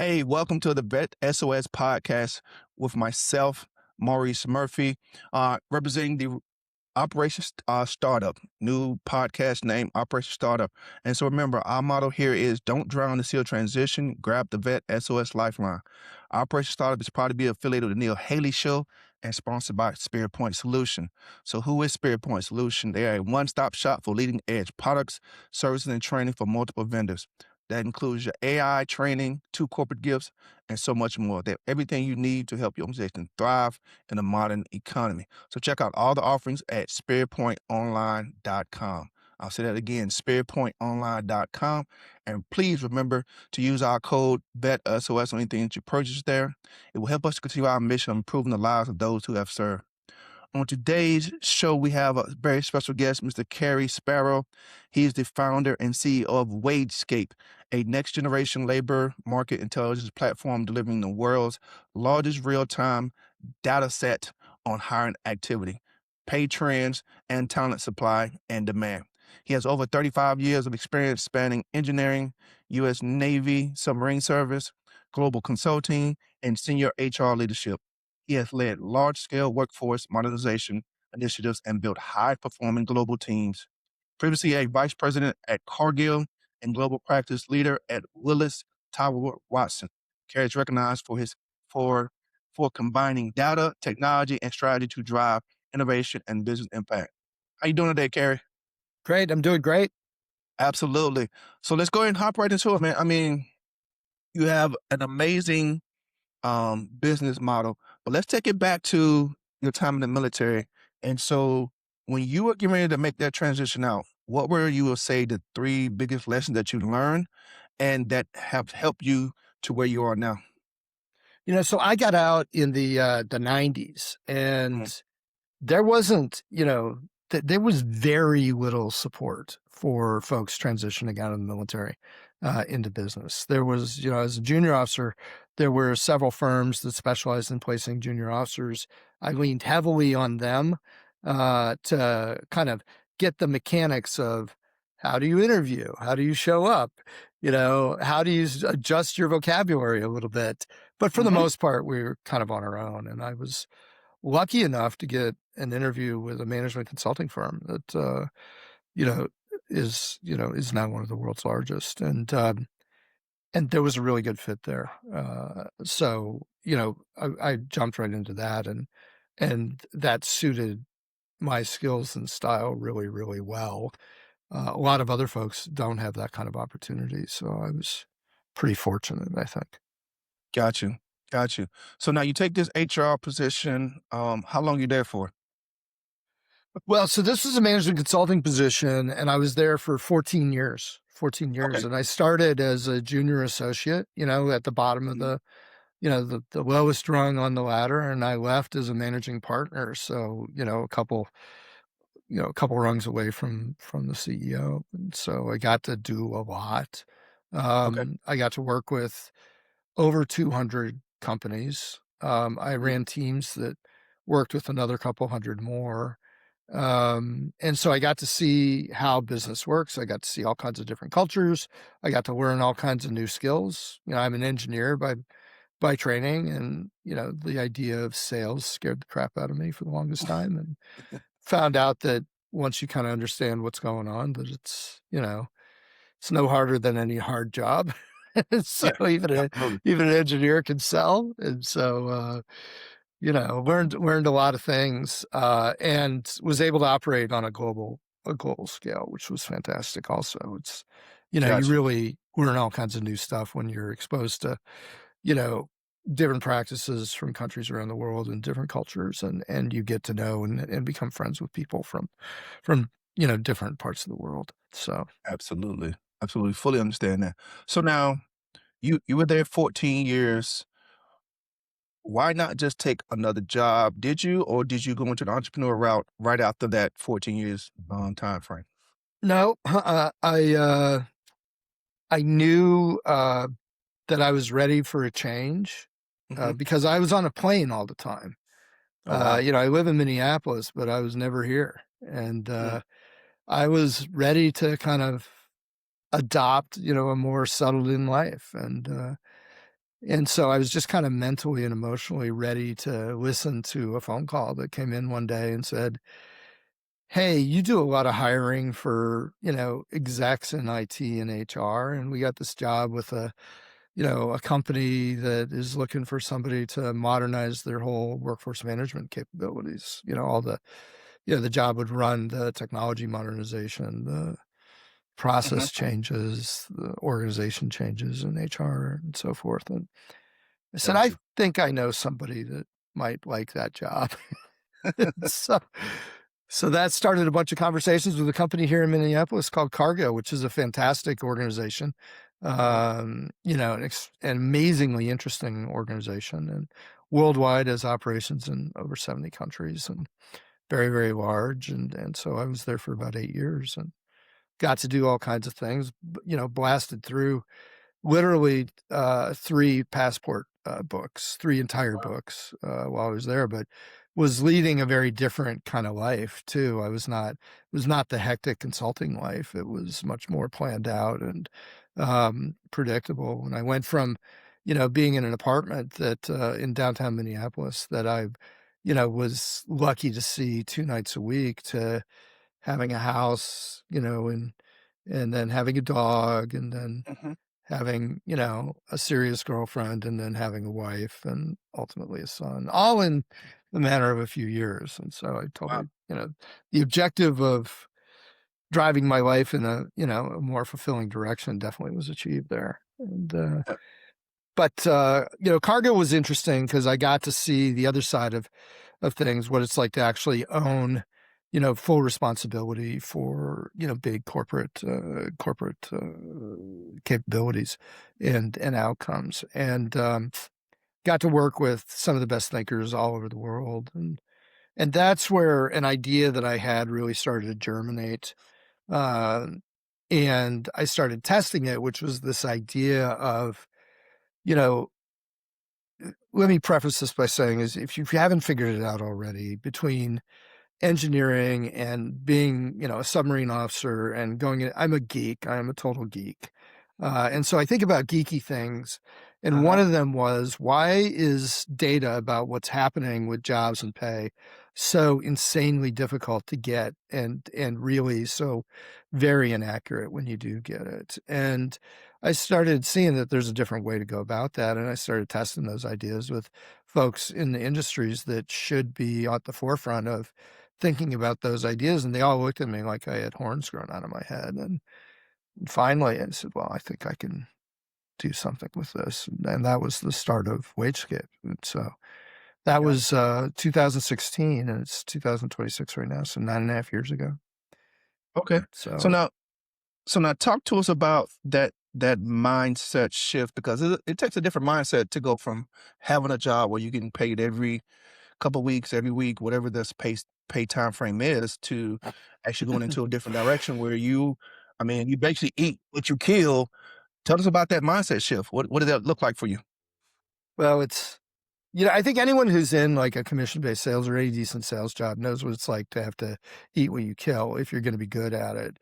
Hey, welcome to the VET S.O.S podcast with myself, Maurice Murphy, representing the Operation Startup, new podcast name, Operation Startup. And so remember, our motto here is don't drown the seal transition, grab the VET S.O.S Lifeline. Operation Startup is proud to be affiliated with the Neil Haley Show and sponsored by Spirit Point Solution. So who is Spirit Point Solution? They are a one-stop shop for leading edge products, services, and training for multiple vendors. That includes your AI training, 2 corporate gifts, and so much more. They have everything you need to help your organization thrive in a modern economy. So check out all the offerings at spiritpointonline.com. I'll say that again, spiritpointonline.com. And please remember to use our code VET S.O.S on anything that you purchase there. It will help us to continue our mission of improving the lives of those who have served. On today's show, we have a very special guest, Mr. Cary Sparrow. He is the founder and CEO of Wagescape, a next-generation labor market intelligence platform delivering the world's largest real-time data set on hiring activity, pay trends, and talent supply and demand. He has over 35 years of experience spanning engineering, U.S. Navy, submarine service, global consulting, and senior HR leadership. He has led large-scale workforce modernization initiatives and built high-performing global teams. Previously a vice president at Cargill and global practice leader at Willis Towers Watson. Cary is recognized for combining data, technology, and strategy to drive innovation and business impact. How you doing today, Cary? Great. I'm doing great. Absolutely. So let's go ahead and hop right into it, man. I mean, you have an amazing business model. But let's take it back to your time in the military. And so when you were getting ready to make that transition out, what were you will say the 3 biggest lessons that you learned and that have helped you to where you are now? So I got out in the 90s Mhm. and there wasn't, there was very little support for folks transitioning out of the military into business. There was, as a junior officer, there were several firms that specialized in placing junior officers. I leaned heavily on them to kind of get the mechanics of how do you interview? How do you show up? How do you adjust your vocabulary a little bit? But for the Mhm. most part, we were kind of on our own. And I was lucky enough to get an interview with a management consulting firm that, you know, is now one of the world's largest. And there was a really good fit there. I jumped right into that and that suited my skills and style really, really well. A lot of other folks don't have that kind of opportunity. So I was pretty fortunate, I think. Got you. Got you. So now you take this HR position. How long you there for? Well, so this was a management consulting position, and I was there for 14 years. 14 years. Okay. And I started as a junior associate, at the bottom of Mhm. the lowest rung on the ladder, and I left as a managing partner. So, a couple rungs away from the CEO. And so I got to do a lot. Okay. I got to work with over 200 companies. I Mhm. ran teams that worked with another couple hundred more. And so I got to see how business works. I got to see all kinds of different cultures. I got to learn all kinds of new skills. I'm an engineer by training, and the idea of sales scared the crap out of me for the longest time, and found out that once you kind of understand what's going on, that it's no harder than any hard job. So Yeah. Absolutely. even an engineer can sell. And so learned a lot of things, and was able to operate on a global scale, which was fantastic also. It's, you Got you. really learn all kinds of new stuff when you're exposed to, you know, different practices from countries around the world and different cultures, and you get to know and become friends with people from different parts of the world. So Absolutely. Absolutely. Fully understand that. So now you were there 14 years. Why not just take another job? Did you, or did you go into the entrepreneur route right after that 14 years time frame? no, I knew that I was ready for a change, Hmm. because I was on a plane all the time. Oh, wow. I live in Minneapolis, but I was never here. And Mm. I was ready to kind of adopt, a more settled in life. And so I was just kind of mentally and emotionally ready to listen to a phone call that came in one day and said, "Hey, you do a lot of hiring for, execs in IT and HR, and we got this job with a company that is looking for somebody to modernize their whole workforce management capabilities. The job would run the technology modernization, the Hmm. process changes, the organization changes in HR and so forth." And I said, Got "I you. think I know somebody that might like that job." So so that started a bunch of conversations with a company here in Minneapolis called Cargo, which is a fantastic organization. Uh-huh. An amazingly interesting organization, and worldwide has operations in over 70 countries and very, very large. And so I was there for about 8 years and got to do all kinds of things, blasted through literally 3 passport books, 3 entire Wow. books while I was there, but was leading a very different kind of life too. It was not the hectic consulting life. It was much more planned out and predictable. And I went from, being in an apartment that in downtown Minneapolis that I, was lucky to see 2 nights a week to having a house, and then having a dog, and then Hmm. having, a serious girlfriend, and then having a wife, and ultimately a son, all in the matter of a few years. And so I Wow. totally, the objective of driving my life in a more fulfilling direction definitely was achieved there. And, Uh, but, Cargo was interesting because I got to see the other side of things, what it's like to actually own, full responsibility for, big corporate capabilities and outcomes. And got to work with some of the best thinkers all over the world. And that's where an idea that I had really started to germinate. Uh, and I started testing it, which was this idea of, you know, let me preface this by saying is if you haven't figured it out already, between engineering and being, a submarine officer and going in, I'm a geek. I'm a total geek. And so I think about geeky things. And one uh-huh. of them was, why is data about what's happening with jobs and pay so insanely difficult to get and really so very inaccurate when you do get it? And I started seeing that there's a different way to go about that. And I started testing those ideas with folks in the industries that should be at the forefront of thinking about those ideas. And they all looked at me like I had horns grown out of my head. And finally I said, well, I think I can do something with this. And that was the start of Wagescape. And so that Got was 2016, and it's 2026 right now. So 9.5 years ago. Okay. So So, now, so now, talk to us about that mindset shift, because it takes a different mindset to go from having a job where you're getting paid every couple weeks, every week, whatever this pay time frame is, to actually going into a different direction where I mean, you basically eat what you kill. Tell us about that mindset shift. What did that look like for you? well, I think anyone who's in like a commission-based sales or any decent sales job knows what it's like to have to eat what you kill if you're going to be good at it.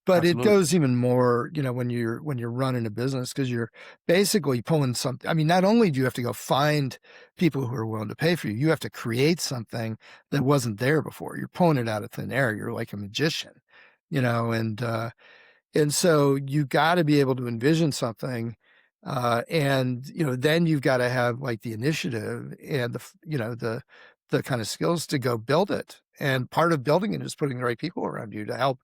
But it Absolutely. goes even more, when you're running a business, because you're basically pulling something. I mean, not only do you have to go find people who are willing to pay for you, you have to create something that wasn't there before. You're pulling it out of thin air. You're like a magician, and so you got to be able to envision something. And, then you've got to have like the initiative and the kind of skills to go build it. And part of building it is putting the right people around you to help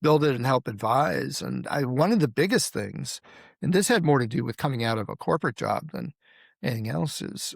build it and help advise. And one of the biggest things, and this had more to do with coming out of a corporate job than anything else, is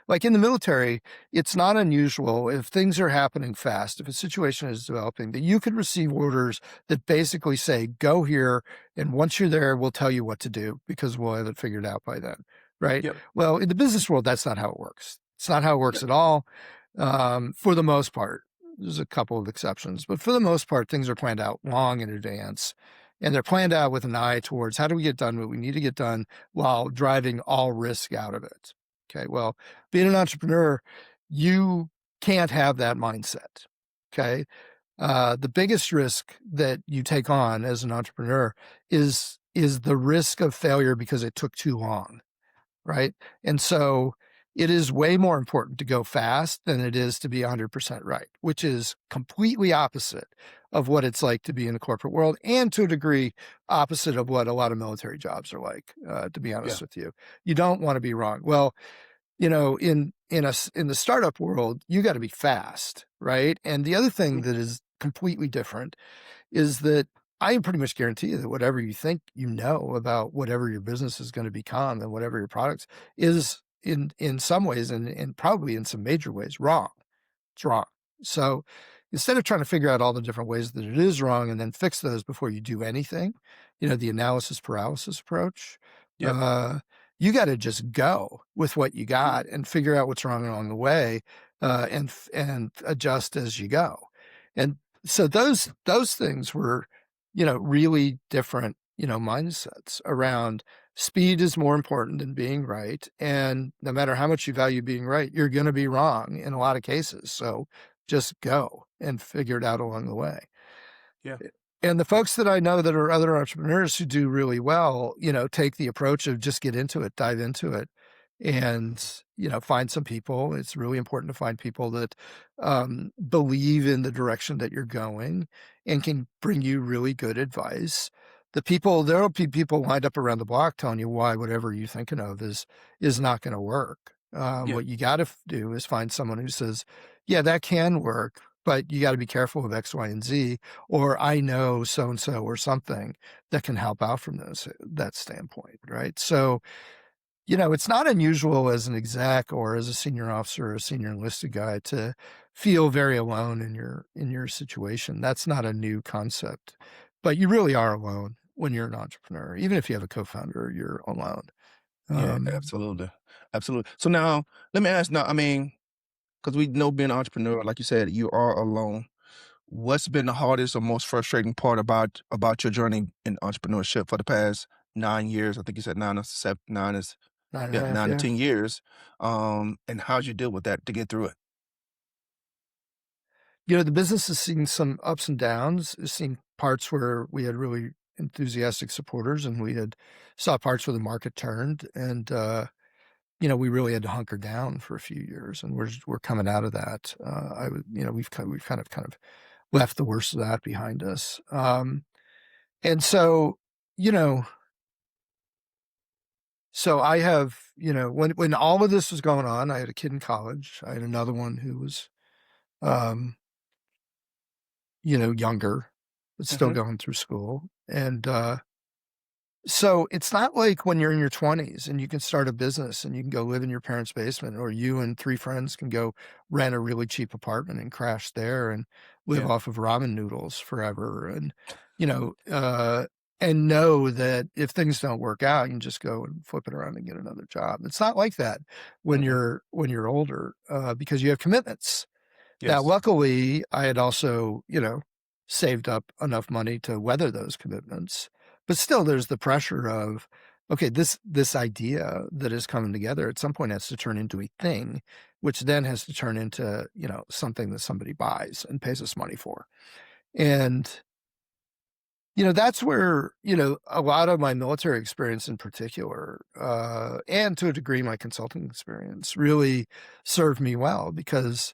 like in the military, it's not unusual if things are happening fast, if a situation is developing, that you could receive orders that basically say, go here. And once you're there, we'll tell you what to do because we'll have it figured out by then. Right. Yep. Well, in the business world, that's not how it works. It's not how it works Yep. at all. For the most part, there's a couple of exceptions, but for the most part, things are planned out long in advance. And they're planned out with an eye towards how do we get done what we need to get done while driving all risk out of it. Okay. Well, being an entrepreneur, you can't have that mindset. Okay. The biggest risk that you take on as an entrepreneur is the risk of failure because it took too long. right? And so it is way more important to go fast than it is to be 100% right, which is completely opposite of what it's like to be in the corporate world, and to a degree opposite of what a lot of military jobs are like, to be Yeah. honest with you. You don't want to be wrong. Well, in the startup world, you got to be fast, right? And the other thing Mhm. that is completely different is that I pretty much guarantee you that whatever you think you know about whatever your business is going to become and whatever your products is in some ways, and probably in some major ways, wrong. It's wrong. So instead of trying to figure out all the different ways that it is wrong and then fix those before you do anything, the analysis paralysis approach, Yep. uh, you got to just go with what you Mhm. got and figure out what's wrong along the way, and adjust as you go. And so those things were, really different, mindsets around speed is more important than being right. And no matter how much you value being right, you're going to be wrong in a lot of cases. So just go and figure it out along the way. Yeah. And the folks that I know that are other entrepreneurs who do really well, take the approach of just get into it, dive into it, and, find some people. It's really important to find people that believe in the direction that you're going and can bring you really good advice. There will be people lined up around the block telling you why whatever you're thinking of is not going to work. Yeah. What you got to do is find someone who says, yeah, that can work, but you got to be careful of X, Y, and Z, or I know so and so or something that can help out from that standpoint, right? So, it's not unusual as an exec or as a senior officer or a senior enlisted guy to feel very alone in your situation. That's not a new concept, but you really are alone when you're an entrepreneur. Even if you have a co-founder, you're alone. Yeah, Um, absolutely. Absolutely. So now let me ask now, I mean, because we know being an entrepreneur, like you said, you are alone. What's been the hardest or most frustrating part about your journey in entrepreneurship for the past 9 years? I think you said 9 is Nine and a yeah, half, 9 to yeah. 10 years. And how'd you deal with that to get through it? The business has seen some ups and downs. It's seen parts where we had really enthusiastic supporters, and we had saw parts where the market turned, and we really had to hunker down for a few years, and we're coming out of that. I would, we've kind of left the worst of that behind us. And so, you know, so I have, when all of this was going on, I had a kid in college. I had another one who was, um, younger, but still Mhm. going through school. And so it's not like when you're in your 20s and you can start a business and you can go live in your parents' basement, or you and three friends can go rent a really cheap apartment and crash there and live Yeah. off of ramen noodles forever. And, you know, uh, and know that if things don't work out, you can just go and flip it around and get another job. It's not like that Mm-mm. when you're older, because you have commitments. Now, Yes. luckily, I had also, saved up enough money to weather those commitments. But still, there's the pressure of, okay, this idea that is coming together at some point has to turn into a thing, which then has to turn into, something that somebody buys and pays us money for. And, that's where, a lot of my military experience in particular, and to a degree, my consulting experience really served me well, because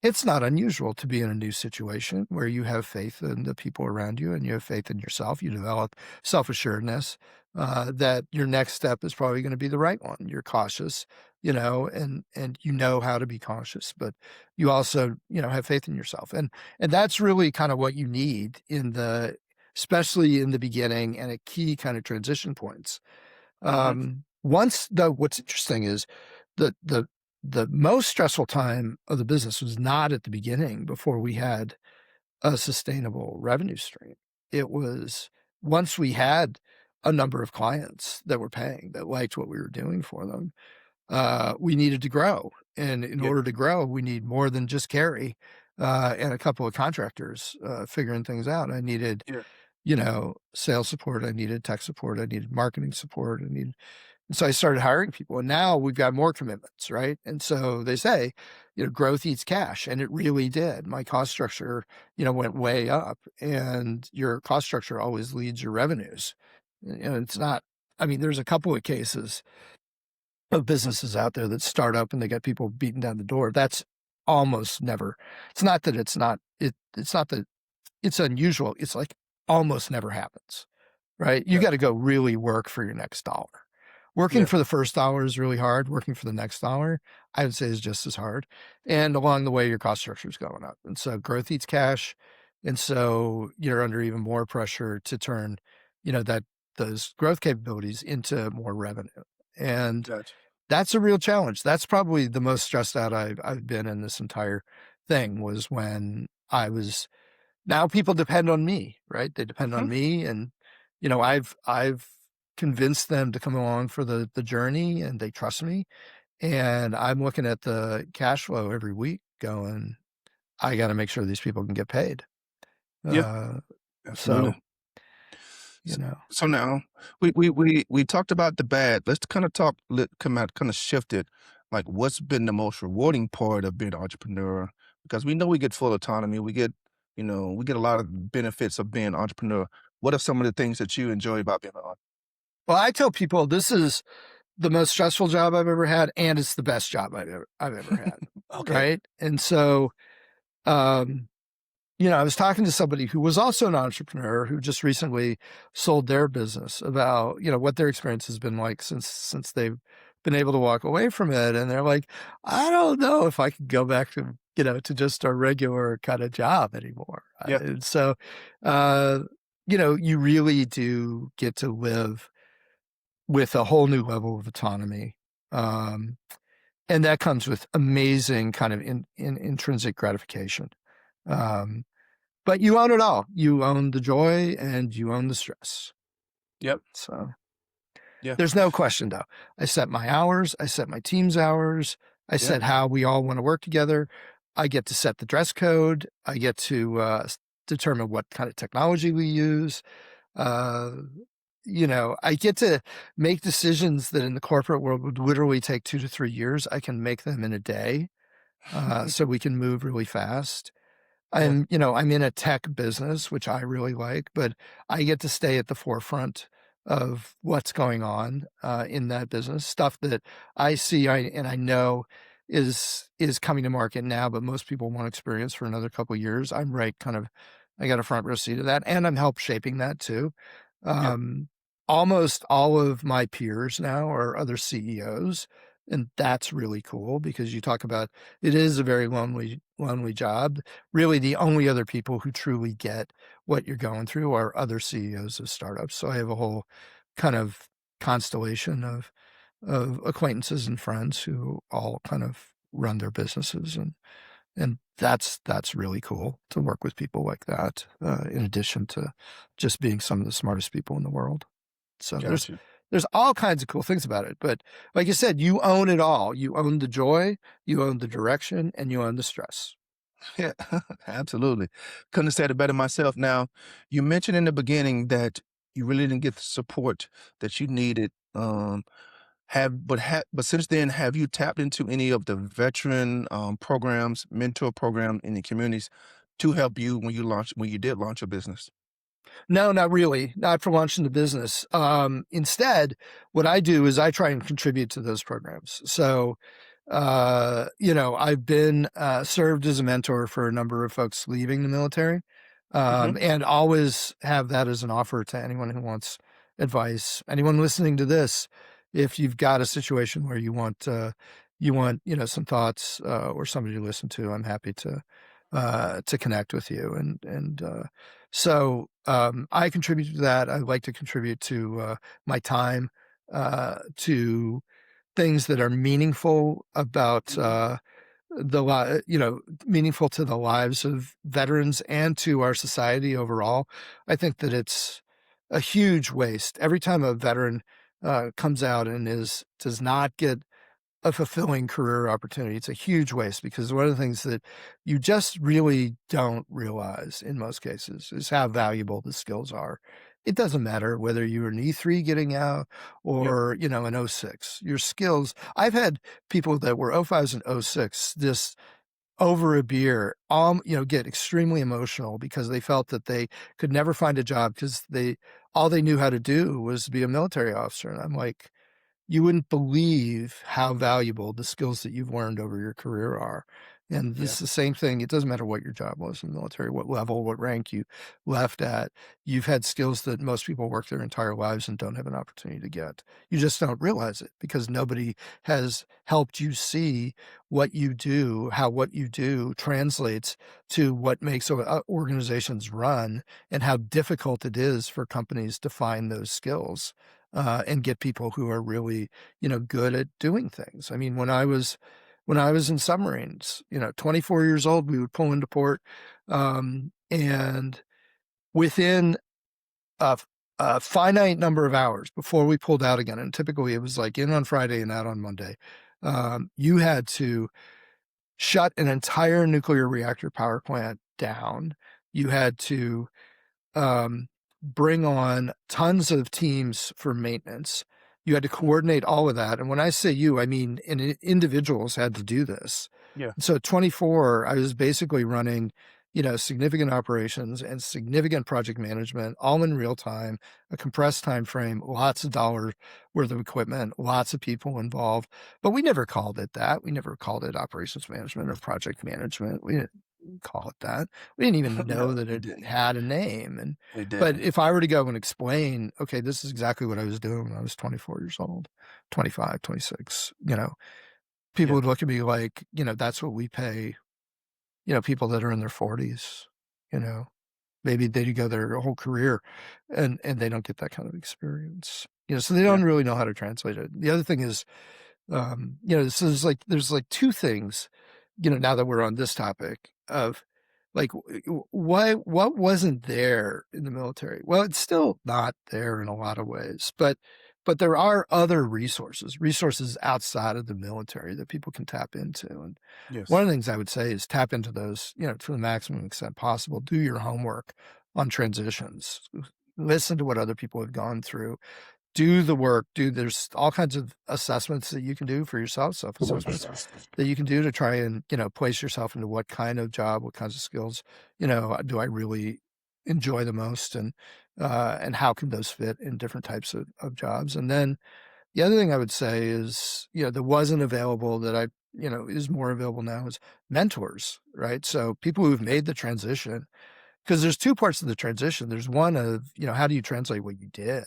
it's not unusual to be in a new situation where you have faith in the people around you and you have faith in yourself. You develop self-assuredness, that your next step is probably going to be the right one. You're cautious, and you know how to be cautious, but you also, have faith in yourself. And that's really kind of what you need especially in the beginning and at key kind of transition points. Mhm. Once though, what's interesting is the the the most stressful time of the business was not at the beginning before we had a sustainable revenue stream. It was once we had a number of clients that were paying, that liked what we were doing for them. We needed to grow. And in Yeah. order to grow, we need more than just Cary, and a couple of contractors, figuring things out. I needed, Yeah. sales support. I needed tech support. I needed marketing support. And so I started hiring people, and now we've got more commitments, right? And so they say, growth eats cash, and it really did. My cost structure, went way up, and your cost structure always leads your revenues. It's not, I mean, there's a couple of cases of businesses out there that start up and they get people beating down the door. That's almost never. It's not that it's not it. It's not that it's unusual. It's like almost never happens, right? You got to Gotcha. go really work for your next dollar. Working Yeah. for the first dollar is really hard. Working for the next dollar, I would say, is just as hard. And along the way, your cost structure is going up. And so growth eats cash. And so you're under even more pressure to turn, that those growth capabilities into more revenue. And Gotcha. that's a real challenge. That's probably the most stressed out I've been in this entire thing, was when I was. Now people depend on me, right? They depend Hmm. on me, and I've convinced them to come along for the journey, and they trust me. And I'm looking at the cash flow every week, going, I got to make sure these people can get paid. Yeah. Uh, so Absolutely. you So, know, so now we talked about the bad. Let's kind of talk, come out, kind of shift it. Like, what's been the most rewarding part of being an entrepreneur? Because we know we get full autonomy. We get a lot of benefits of being an entrepreneur. What are some of the things that you enjoy about being an entrepreneur? well, I tell people this is the most stressful job I've ever had, and it's the best job I've ever had, Okay. right? And so, um, I was talking to somebody who was also an entrepreneur who just recently sold their business, about, what their experience has been like since they've been able to walk away from it. And they're like, I don't know if I could go back to just a regular kind of job anymore. Yeah. And so, uh, you really do get to live with a whole new level of autonomy. Um, and that comes with amazing kind of intrinsic gratification. Um, but you own it all. You own the joy and you own the stress. Yep. So Yeah. there's no question, though. I set my hours. I set my team's hours. I Yep. set how we all want to work together. I get to set the dress code. I get to determine what kind of technology we use. Uh, I get to make decisions that in the corporate world would literally take 2 to 3 years. I can make them in a day, so we can move really fast. Yeah. I'm in a tech business, which I really like, but I get to stay at the forefront of what's going on in that business. Stuff that I see, and I know is coming to market now, but most people won't experience for another couple of years. I'm right, kind of, I got a front row seat of that, and I'm help shaping that too. Yep. Um, Almost all of my peers now are other CEOs, and that's really cool, because you talk about, it is a very lonely job. Really, the only other people who truly get what you're going through are other CEOs of startups. So I have a whole kind of constellation of acquaintances and friends who all kind of run their businesses, and that's really cool to work with people like that. In addition to just being some of the smartest people in the world. So Gotcha. there's all kinds of cool things about it. But like you said, you own it all. You own the joy, you own the direction, and you own the stress. Yeah, absolutely. Couldn't have said it better myself. Now, you mentioned in the beginning that you really didn't get the support that you needed. But since then, have you tapped into any of the veteran programs, mentor program in the communities to help you when you did launch a business? No, not really. Not for launching the business. Instead, what I do is I try and contribute to those programs. So, I've been served as a mentor for a number of folks leaving the military, Hmm. and always have that as an offer to anyone who wants advice. Anyone listening to this, if you've got a situation where you want some thoughts or somebody to listen to, I'm happy to connect with you. So I contribute to that. I like to contribute to my time to things that are meaningful about meaningful to the lives of veterans and to our society overall. I think that it's a huge waste every time a veteran comes out and does not get a fulfilling career opportunity. It's a huge waste, because one of the things that you just really don't realize in most cases is how valuable the skills are. It doesn't matter whether you're an E3 getting out Yep. or, an O6. Your skills. I've had people that were O5s and O6 this over a beer, get extremely emotional because they felt that they could never find a job because all they knew how to do was be a military officer. And I'm like, you wouldn't believe how valuable the skills that you've learned over your career are. And this Yeah. is the same thing. It doesn't matter what your job was in the military, what level, what rank you left at. You've had skills that most people work their entire lives and don't have an opportunity to get. You just don't realize it because nobody has helped you see what you do, how what you do translates to what makes organizations run and how difficult it is for companies to find those skills and get people who are really, good at doing things. I mean, when I was in submarines, 24 years old, we would pull into port, and within a, a finite number of hours before we pulled out again, and typically it was like in on Friday and out on Monday, you had to shut an entire nuclear reactor power plant down. You had to um, bring on tons of teams for maintenance. You had to coordinate all of that. And when I say you, I mean individuals had to do this. Yeah. So at 24, I was basically running, significant operations and significant project management, all in real time, a compressed time frame, lots of dollars worth of equipment, lots of people involved. But we never called it that. We never called it operations management or project management. We didn't call it that. We didn't even know No, that we it didn't. had a name. We But didn't. if I were to go and explain, okay, this is exactly what I was doing when I was 24 years old, 25, 26, people Yeah. would look at me like, that's what we pay, people that are in their 40s, you know, maybe they go their whole career and they don't get that kind of experience, so they Yeah. don't really know how to translate it. The other thing is, so there's like two things, now that we're on this topic of like, what wasn't there in the military? Well, it's still not there in a lot of ways, but there are other resources outside of the military that people can tap into. And one Yes. of the things I would say is tap into those, to the maximum extent possible. Do your homework on transitions. Listen to what other people have gone through, do the work, there's all kinds of assessments that you can do for yourself, self-assessments that you can do to try and, place yourself into what kind of job, what kinds of skills, do I really enjoy the most and how can those fit in different types of jobs. And then the other thing I would say is, that wasn't available that is more available now is mentors, right? So people who've Yeah. made the transition, because there's two parts of the transition. There's one of, how do you translate what you did?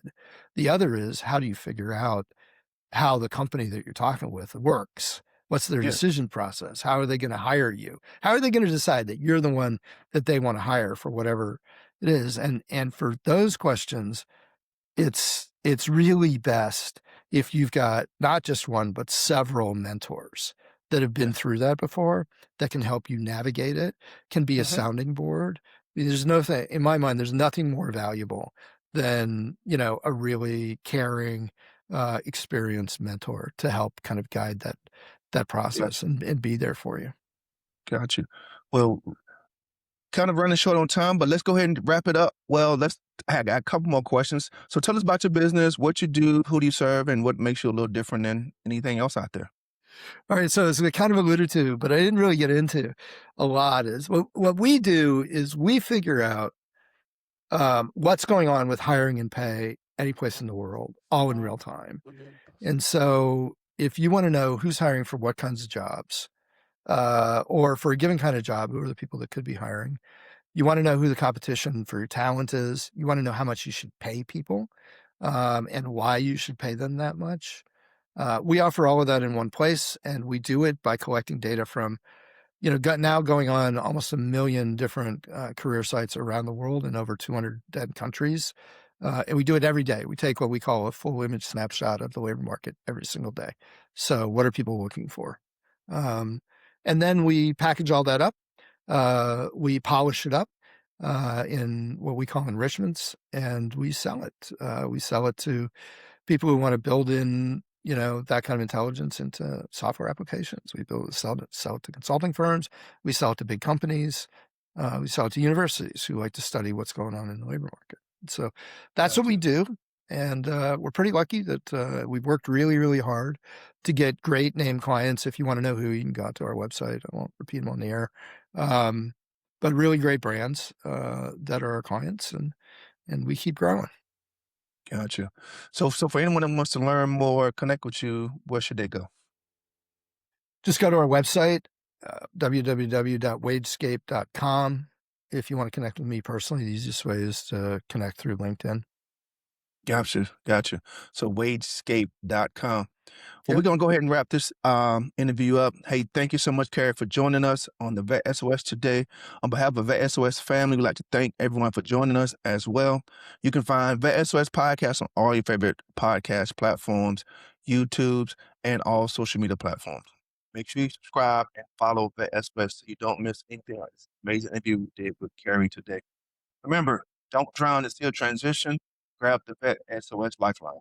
The other is how do you figure out how the company that you're talking with works? What's their Yes. decision process? How are they going to hire you? How are they going to decide that you're the one that they want to hire for whatever it is? And for those questions, it's really best if you've got not just one, but several mentors that have been Yes. through that before that can help you navigate it, can be a Hmm. sounding board. There's nothing in my mind, there's nothing more valuable than, a really caring, experienced mentor to help kind of guide that process Gotcha. and be there for you. Got you. Well, kind of running short on time, but let's go ahead and wrap it up. Well, I got a couple more questions. So tell us about your business, what you do, who do you serve, and what makes you a little different than anything else out there. All right, so as we kind of alluded to, but I didn't really get into a lot is what we do is we figure out what's going on with hiring and pay any place in the world, all in real time. And so if you want to know who's hiring for what kinds of jobs, or for a given kind of job, who are the people that could be hiring, you want to know who the competition for your talent is. You want to know how much you should pay people, and why you should pay them that much. We offer all of that in one place, and we do it by collecting data from got now going on almost 1 million different career sites around the world in over 200 countries. And we do it every day. We take what we call a full image snapshot of the labor market every single day. So what are people looking for? Um, and then we package all that up. We polish it up in what we call enrichments, and we sell it. We sell it to people who want to build in, that kind of intelligence into software applications. We sell it to consulting firms. We sell it to big companies. We sell it to universities who like to study what's going on in the labor market. So that's what we Gotcha. do. And we're pretty lucky that we've worked really, really hard to get great name clients. If you want to know who, you can go out to our website. I won't repeat them on the air. Um, but really great brands that are our clients, and we keep growing. Gotcha. So for anyone that wants to learn more, connect with you, where should they go? Just go to our website, www.wagescape.com. If you want to connect with me personally, the easiest way is to connect through LinkedIn. Gotcha. So wagescape.com. Well, we're Yep. going to go ahead and wrap this interview up. Hey, thank you so much, Cary, for joining us on the VET S.O.S today. On behalf of VET S.O.S family, we'd like to thank everyone for joining us as well. You can find VET S.O.S podcast on all your favorite podcast platforms, YouTubes, and all social media platforms. Make sure you subscribe and follow VET S.O.S so you don't miss anything like this amazing interview we did with Cary today. Remember, don't drown in still transition. Grab the VET S.O.S Lifeline.